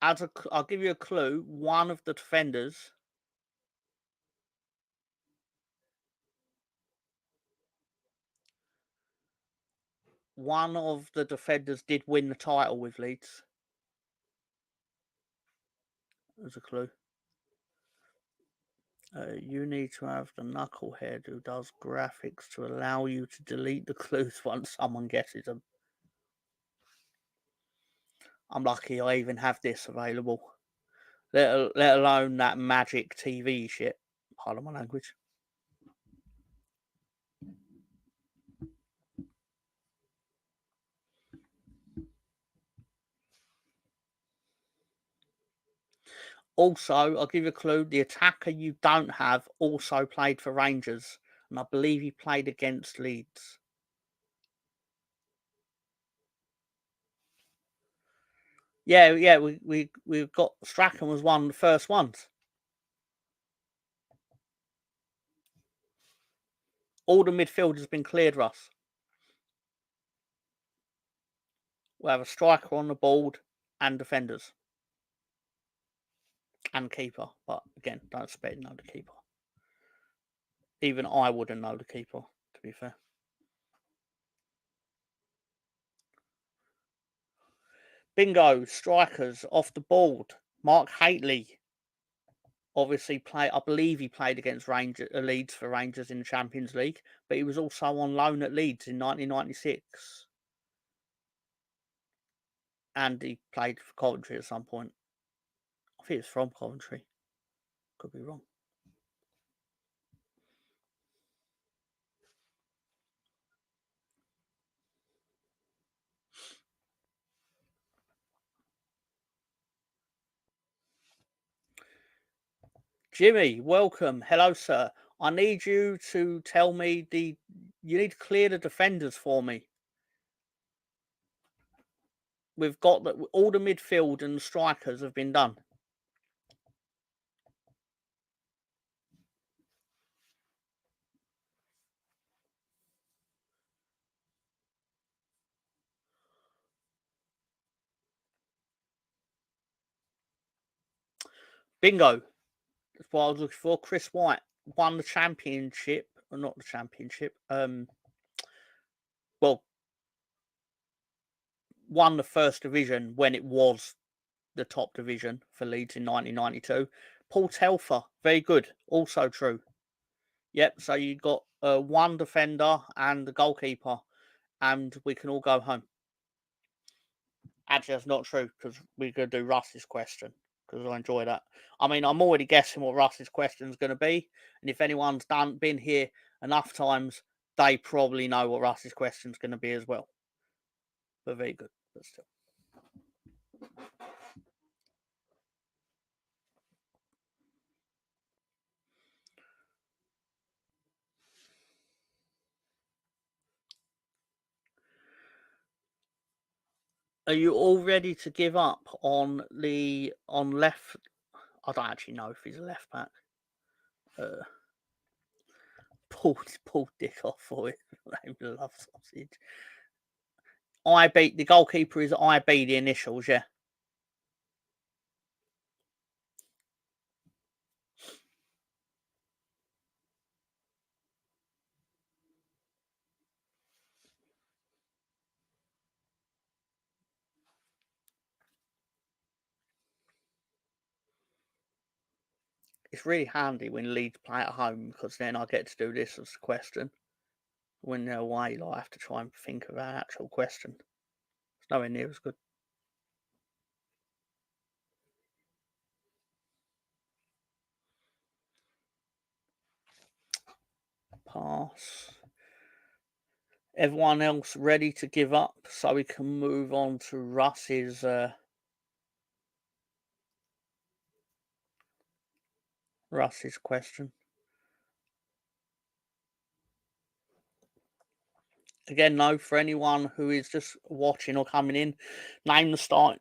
I'll give you a clue. One of the defenders did win the title with Leeds. As a clue. You need to have the knucklehead who does graphics to allow you to delete the clues once someone guesses them. I'm lucky I even have this available. Let alone that magic TV shit. Pardon my language. Also, I'll give you a clue. The attacker you don't have also played for Rangers, and I believe he played against Leeds. Yeah. We've got Strachan was one of the first ones. All the midfield has been cleared, Russ. We have a striker on the board and defenders. And keeper, but again, don't expect to know the keeper. Even I wouldn't know the keeper, to be fair. Bingo, strikers off the board. Mark Haitley obviously I believe he played against Leeds for Rangers in the Champions League, but he was also on loan at Leeds in 1996. And he played for Coventry at some point. I think it's from Coventry. Could be wrong. Jimmy, welcome. Hello, sir. I need you to tell me you need to clear the defenders for me. We've got all the midfield and strikers have been done. Bingo. That's what I was looking for. Chris White won the championship, or not the championship. Well, won the first division when it was the top division for Leeds in 1992. Paul Telfer, very good. Also true. Yep. So you got one defender and the goalkeeper, and we can all go home. Actually, that's not true because we're going to do Russ's question because I enjoy that. I mean, I'm already guessing what Russ's question is going to be, and if anyone's been here enough times, they probably know what Russ's question is going to be as well. But very good, but still. Are you all ready to give up on left? I don't actually know if he's a left back. Pull dick off for it. I love sausage. IB, the goalkeeper is IB, the initials, yeah. It's really handy when Leeds play at home because then I get to do this as a question. When they're away, like, I have to try and think of an actual question. It's nowhere near as good. Pass. Everyone else ready to give up so we can move on to Russ's question. Again, no, for anyone who is just watching or coming in, name the start.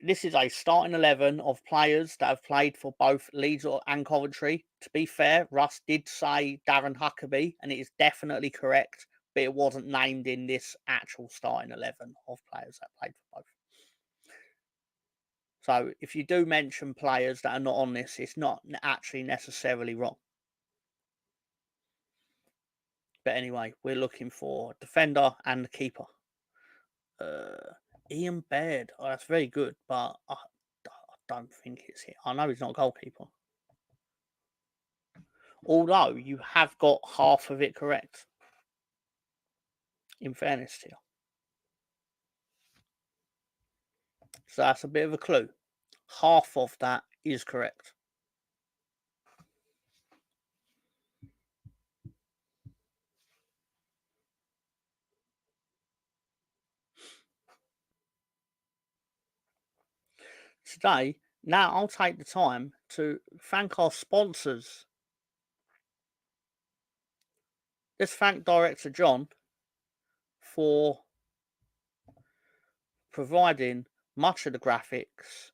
This is a starting 11 of players that have played for both Leeds and Coventry. To be fair, Russ did say Darren Huckabee, and it is definitely correct, but it wasn't named in this actual starting 11 of players that played for both. So if you do mention players that are not on this, it's not actually necessarily wrong. But anyway, we're looking for defender and the keeper. Ian Baird. Oh, that's very good, but I don't think it's him. I know he's not a goalkeeper. Although you have got half of it correct. In fairness to you. So that's a bit of a clue. Half of that is correct. Today, now I'll take the time to thank our sponsors. Let's thank Director John for providing much of the graphics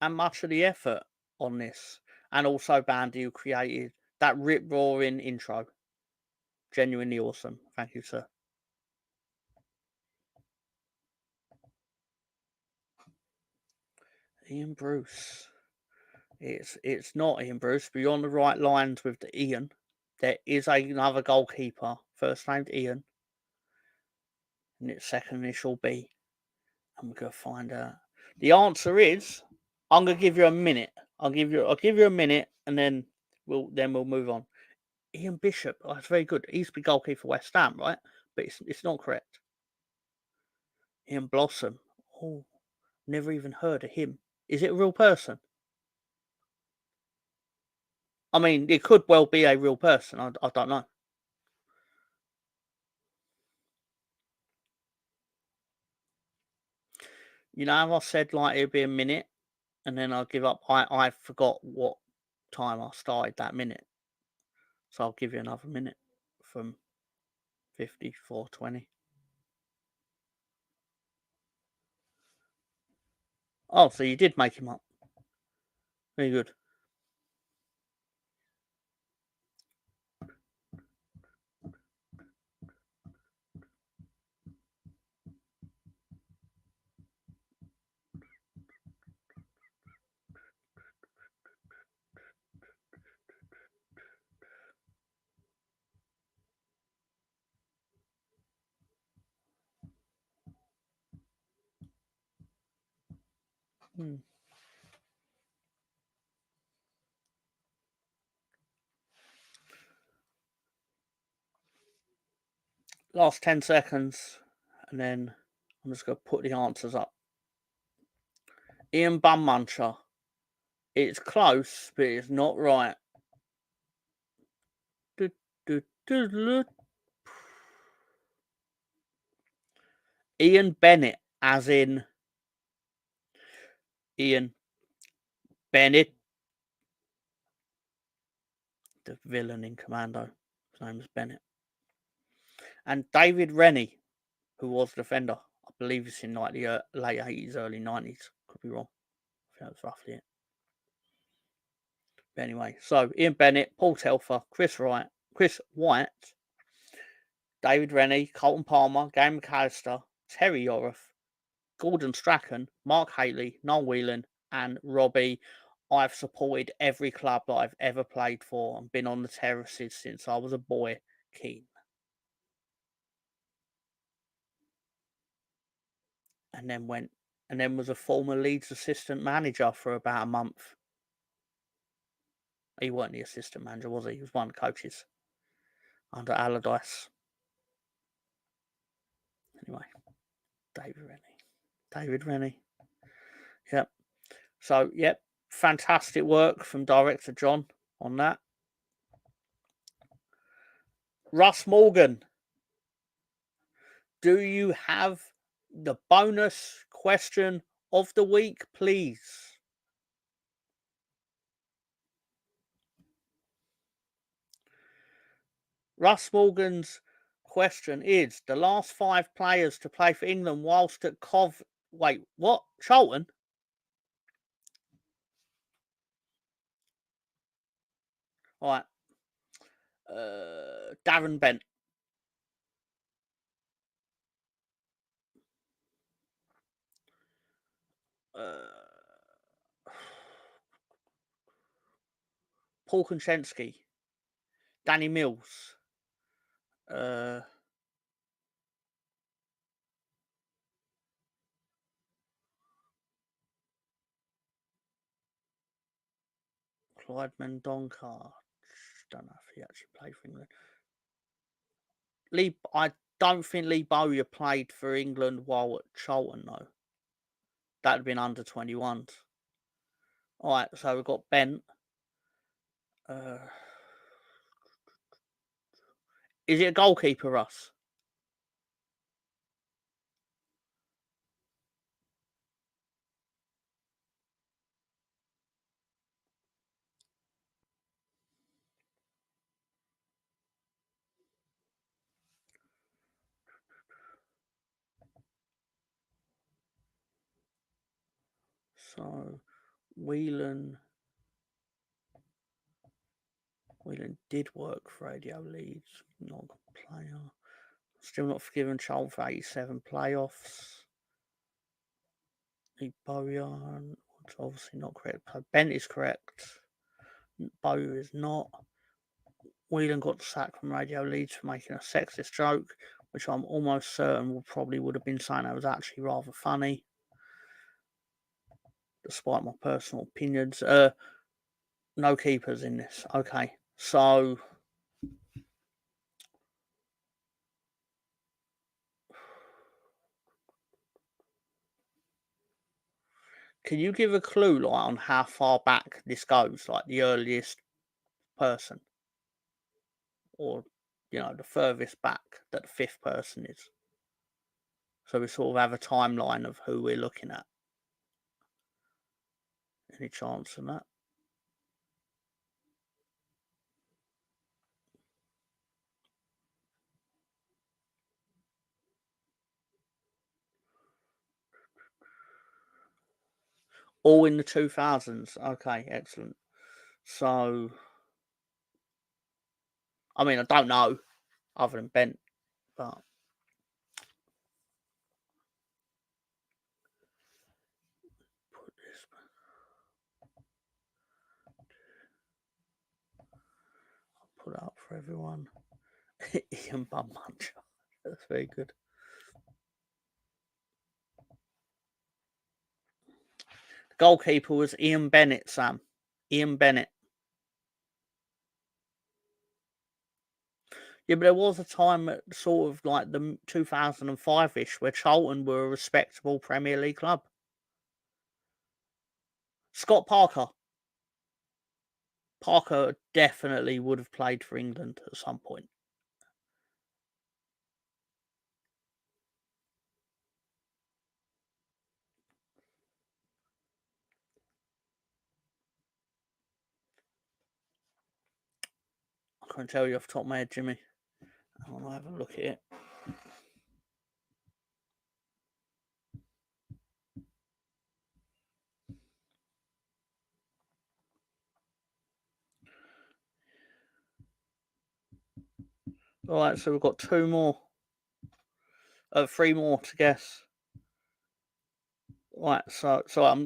and much of the effort on this, and also Bandi, who created that rip-roaring intro. Genuinely awesome. Thank you, sir. Ian Bruce. It's not Ian Bruce, but you're on the right lines with the Ian. There is another goalkeeper, first named Ian, and its second initial B. I'm gonna find out. The answer is, I'm gonna give you a minute. I'll give you a minute, and then we'll move on. Ian Bishop. Oh, that's very good. He used to be goalkeeper for West Ham, right? But it's not correct. Ian Blossom. Oh, never even heard of him. Is it a real person? I mean, it could well be a real person. I don't know. You know, how I said like it'd be a minute, and then I'll give up. I forgot what time I started that minute, so I'll give you another minute from 54:20. Oh, so you did make him up. Very good. Last 10 seconds, and then I'm just going to put the answers up. Ian Bummuncher. It's close, but it's not right. Ian Bennett, as in Ian Bennett, the villain in Commando. His name is Bennett. And David Rennie, who was the defender. I believe it's in like the late 80s, early 90s. Could be wrong. I think that's roughly it. But anyway, so Ian Bennett, Paul Telfer, Chris White, David Rennie, Colton Palmer, Gary McAllister, Terry Yoreth, Gordon Strachan, Mark Haley, Noel Whelan, and Robbie. I've supported every club that I've ever played for and been on the terraces since I was a boy. Keen. And then was a former Leeds assistant manager for about a month. He weren't the assistant manager, was he? He was one of the coaches under Allardyce. Anyway, David Rennie. Yep. So, yep, fantastic work from director John on that. Russ Morgan, do you have the bonus question of the week, please? Russ Morgan's question is, the last 5 players to play for England whilst at Wait, what? Charlton? All right. Darren Bent. Paul Konchensky. Danny Mills. Clyde Mendonca. Don't know if he actually played for England. I don't think Lee Bowyer played for England while at Charlton, though. That'd have been under 21s. All right, so we've got Bent. Is it a goalkeeper, Russ? So, Whelan did work for Ello Leeds. Not a good player. Still not forgiven Charlton for 87 playoffs. Bojan, it's obviously not correct. Bent is correct. Bowyer is not. Whelan got sacked from Radio Leeds for making a sexist joke, which I'm almost certain probably would have been something that was actually rather funny, despite my personal opinions. No keepers in this. Okay, so can you give a clue on how far back this goes, like the earliest person, or the furthest back that the 5th person is? So we sort of have a timeline of who we're looking at. Any chance in that? All in the 2000s. Okay, excellent. So, I mean, I don't know other than Bent, but I'll put it up for everyone. Ian Bunmunch. That's very good. The goalkeeper was Ian Bennett, Sam. Ian Bennett. Yeah, but there was a time at sort of like the 2005-ish where Charlton were a respectable Premier League club. Scott Parker. Parker definitely would have played for England at some point. I can't tell you off the top of my head, Jimmy. I want to have a look at it. All right, so we've got 3 more to guess. Right, so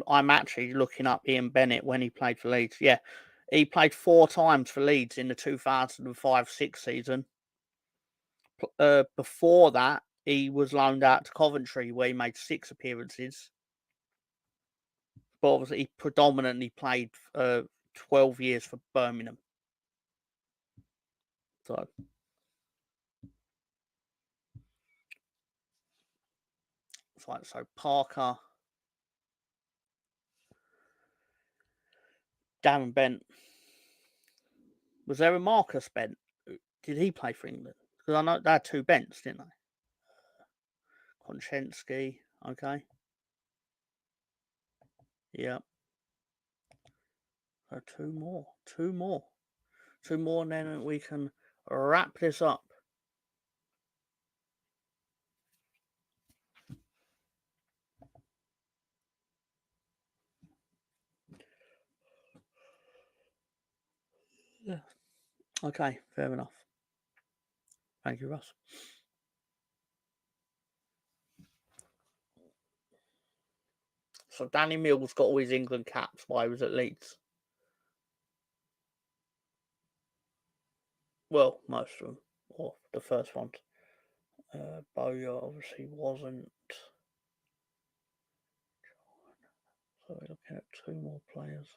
I'm actually looking up Ian Bennett when he played for Leeds. Yeah, he played 4 times for Leeds in the 2005-06 season. Before that, he was loaned out to Coventry, where he made 6 appearances. But obviously, he predominantly played 12 years for Birmingham. So it's like, so Parker, Darren Bent. Was there a Marcus Bent? Did he play for England? Because I know they had 2 Bents, didn't they? Konchensky, okay. Yeah. So 2 more. 2 more. 2 more, and then we can wrap this up. Yeah. Okay, fair enough. Thank you, Russ. So Danny Mills got all his England caps while he was at Leeds. Well, most of them, or the first ones. Bowyer obviously wasn't. So we're looking at 2 more players.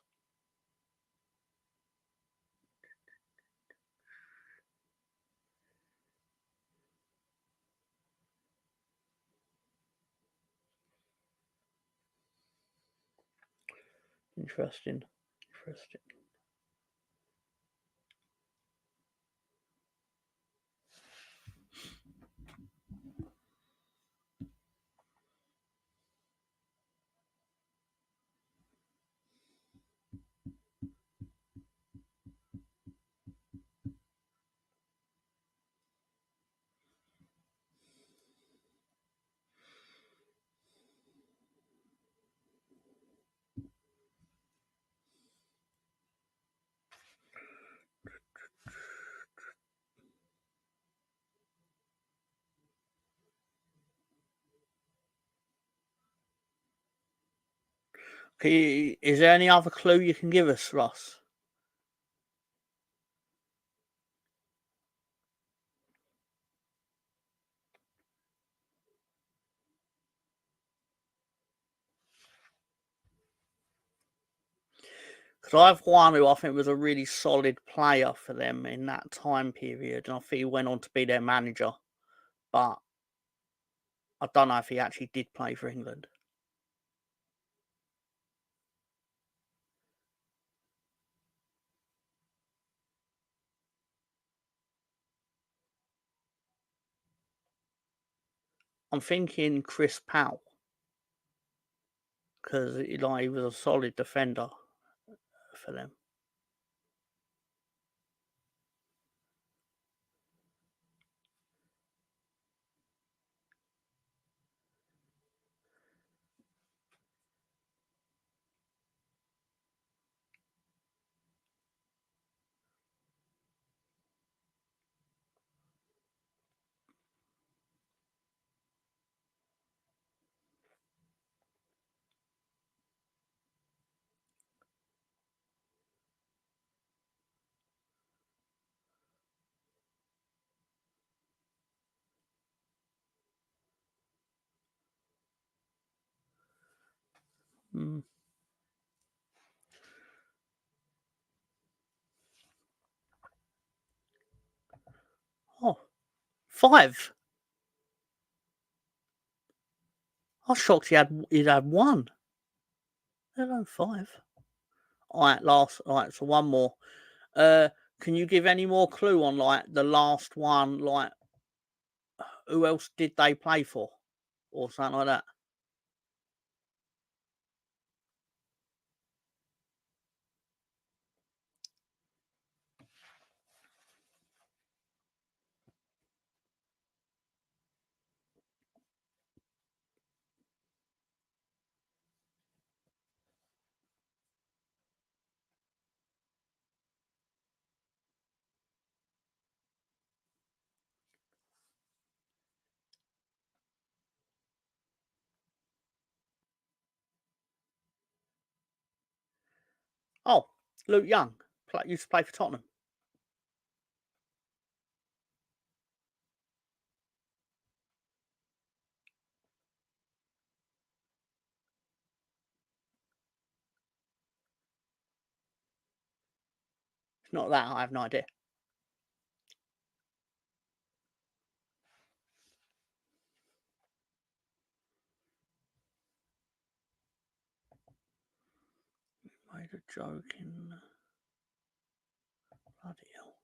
Interesting. Is there any other clue you can give us, Ross? Because I have one who I think was a really solid player for them in that time period, and I think he went on to be their manager. But I don't know if he actually did play for England. I'm thinking Chris Powell, because he was a solid defender for them. Mm. Oh, 5. I was shocked he'd had 1. Let alone 5. All right, so one more. Can you give any more clue on like the last one? Like, who else did they play for, or something like that? Oh, Luke Young used to play for Tottenham. not that, I have no idea. Made a joke in bloody hell.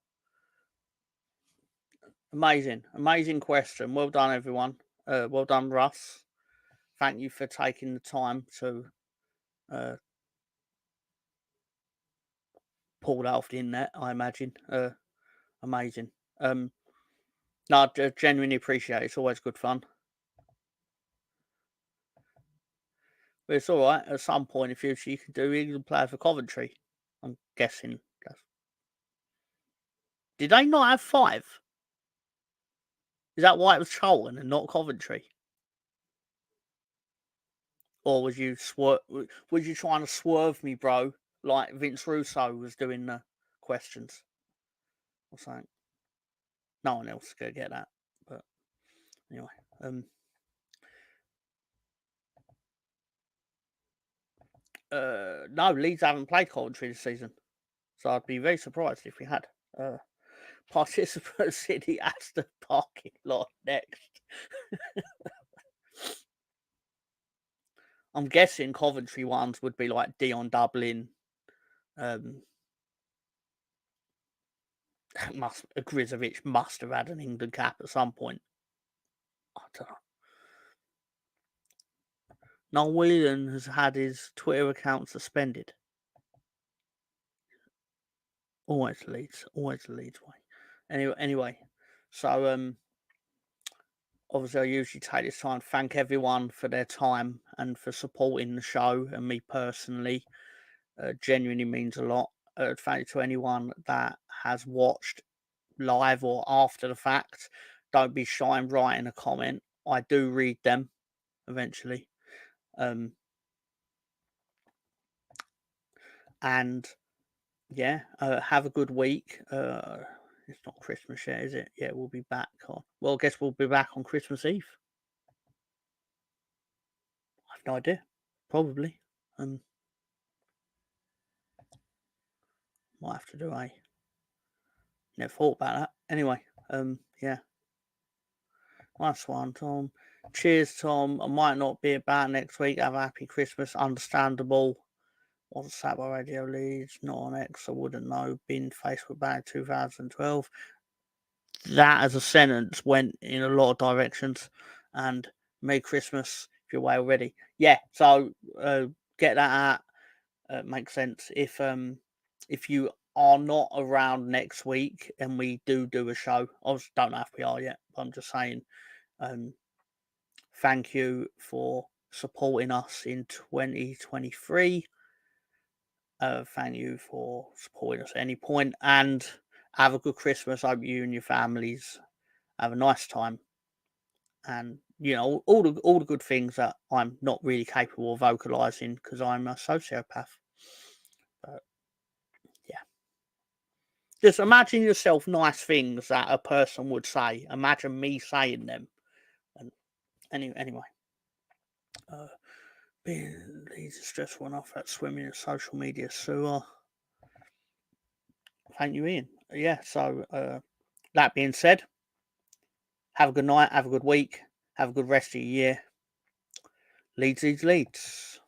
Amazing question. Well done, everyone. Well done, Russ. Thank you for taking the time to pull that off the internet, I imagine. Amazing. No, I genuinely appreciate it. It's always good fun. But it's all right. At some point in the future, you can do England player for Coventry. I'm guessing. Did they not have 5? Is that why it was Charlton and not Coventry? Or was you trying to swerve me, bro? Like Vince Russo was doing the questions or something. No one else is gonna get that. But anyway, no, Leeds haven't played Coventry this season, so I'd be very surprised if we had. Participants in the Aston parking lot next. I'm guessing Coventry ones would be like Dion Dublin. Grizovic must have had an England cap at some point. I don't know. Noel Whelan has had his Twitter account suspended. Always the Leeds way. Anyway, so obviously I usually take this time to thank everyone for their time and for supporting the show and me personally. Genuinely means a lot. Thank you to anyone that has watched live or after the fact. Don't be shy and write in a comment. I do read them eventually. And yeah, have a good week. It's not Christmas yet, is it? Yeah, we'll be back on. Well, I guess we'll be back on Christmas Eve. I have no idea. Probably. Might have to do a. Never thought about that. Anyway, yeah. Nice one, Tom. Cheers, Tom. I might not be about next week. Have a happy Christmas. Understandable. What's that by Radio Leeds? Not on X. I wouldn't know. Been Facebook ban 2012. That as a sentence went in a lot of directions. And Merry Christmas if you're away already. Yeah, so get that out. Makes sense. If you are not around next week and we do a show, I don't know if we are yet, but I'm just saying thank you for supporting us in 2023. Thank you for supporting us at any point, and have a good Christmas. I hope you and your families have a nice time, and all the good things that I'm not really capable of vocalizing because I'm a sociopath. But yeah, just imagine yourself nice things that a person would say. Imagine me saying them, and anyway. Being Leeds is stressful enough at swimming in social media sewer. Thank you, Ian. Yeah, so that being said, have a good night, have a good week, have a good rest of your year. Leeds.